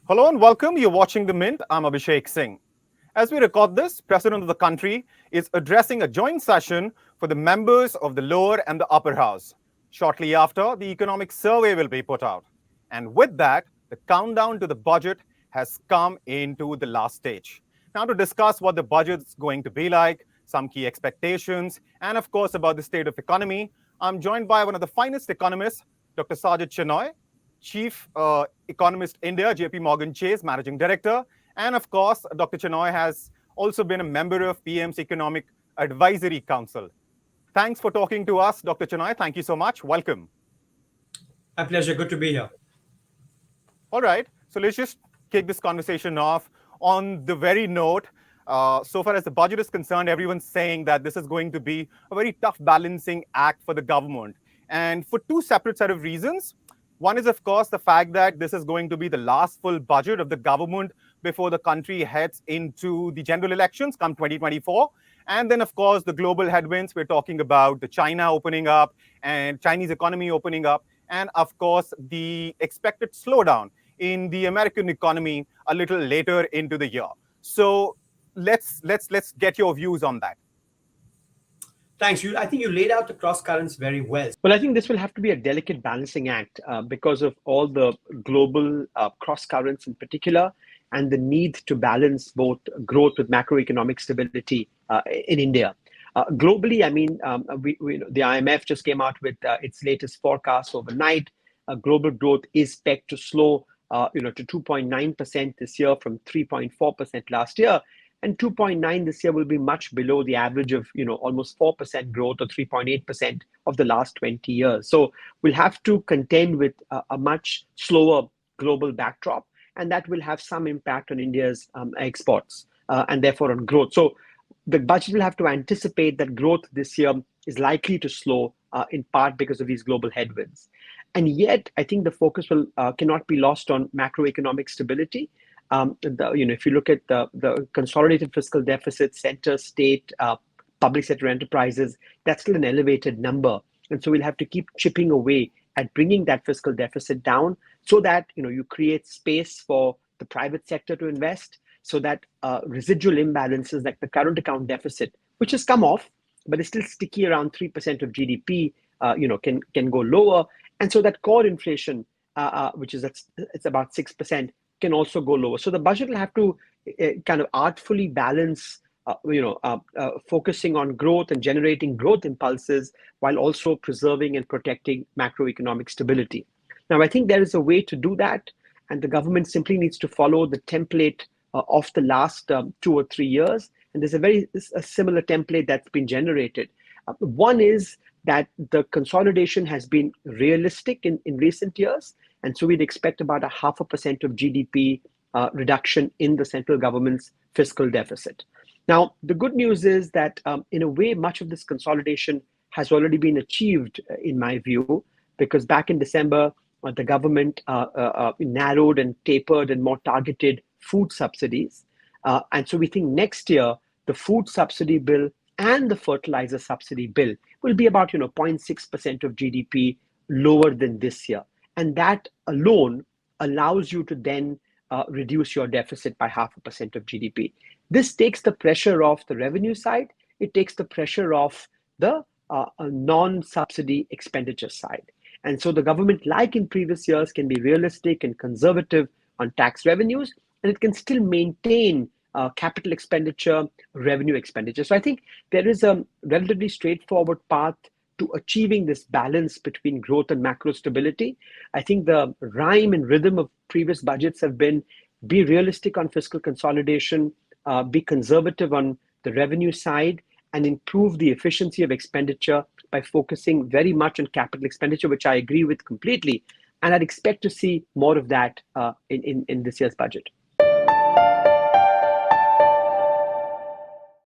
Hello and welcome. You're watching The Mint. I'm Abhishek Singh. As we record this, President of the country is addressing a joint session for the members of the lower and the upper house. Shortly after, the economic survey will be put out. And with that, the countdown to the budget has come into the last stage. Now, to discuss what the budget is going to be like, some key expectations, and of course, about the state of economy, I'm joined by one of the finest economists, Dr. Sajjad Chinoy, Chief Economist India, JP Morgan Chase, Managing Director. And of course, Dr. Chinoy has also been a member of PM's Economic Advisory Council. Thanks for talking to us, Dr. Chinoy. Thank you so much. Welcome. My pleasure. Good to be here. All right. So let's just kick this conversation off on the very note. So far as the budget is concerned, everyone's saying that this is going to be a very tough balancing act for the government. And for two separate set of reasons. One is, of course, the fact that this is going to be the last full budget of the government before the country heads into the general elections come 2024. And then, of course, the global headwinds. We're talking about the China opening up and Chinese economy opening up. And, of course, the expected slowdown in the American economy a little later into the year. So let's get your views on that. Thanks. I think you laid out the cross currents very well. Well, I think this will have to be a delicate balancing act because of all the global cross currents in particular, and the need to balance both growth with macroeconomic stability in India. Globally, I mean, the IMF just came out with its latest forecast overnight. Global growth is pegged to slow, to 2.9% this year from 3.4% last year. And 2.9 this year will be much below the average of, almost 4% growth or 3.8% of the last 20 years. So we'll have to contend with a much slower global backdrop, and that will have some impact on India's exports and therefore on growth. So the budget will have to anticipate that growth this year is likely to slow in part because of these global headwinds. And yet, I think the focus cannot be lost on macroeconomic stability. If you look at the consolidated fiscal deficit, center, state, public sector enterprises, that's still an elevated number. And so we'll have to keep chipping away at bringing that fiscal deficit down so that, you create space for the private sector to invest, so that residual imbalances like the current account deficit, which has come off, but is still sticky around 3% of GDP, can go lower. And so that core inflation, which is it's about 6%, can also go lower. So the budget will have to kind of artfully balance, focusing on growth and generating growth impulses while also preserving and protecting macroeconomic stability. Now, I think there is a way to do that, and the government simply needs to follow the template of the last 2 or 3 years. And there's a similar template that's been generated. One is that the consolidation has been realistic in recent years. And so we'd expect about 0.5% of GDP reduction in the central government's fiscal deficit. Now, the good news is that in a way, much of this consolidation has already been achieved, in my view, because back in December, the government narrowed and tapered and more targeted food subsidies. And so we think next year, the food subsidy bill and the fertilizer subsidy bill will be about 0.6% of GDP lower than this year. And that alone allows you to then reduce your deficit by 0.5% of GDP. This takes the pressure off the revenue side. It takes the pressure off the non-subsidy expenditure side. And so the government, like in previous years, can be realistic and conservative on tax revenues, and it can still maintain capital expenditure, revenue expenditure. So I think there is a relatively straightforward path to achieving this balance between growth and macro stability. I think the rhyme and rhythm of previous budgets have been be realistic on fiscal consolidation, be conservative on the revenue side, and improve the efficiency of expenditure by focusing very much on capital expenditure, which I agree with completely. And I'd expect to see more of that in this year's budget.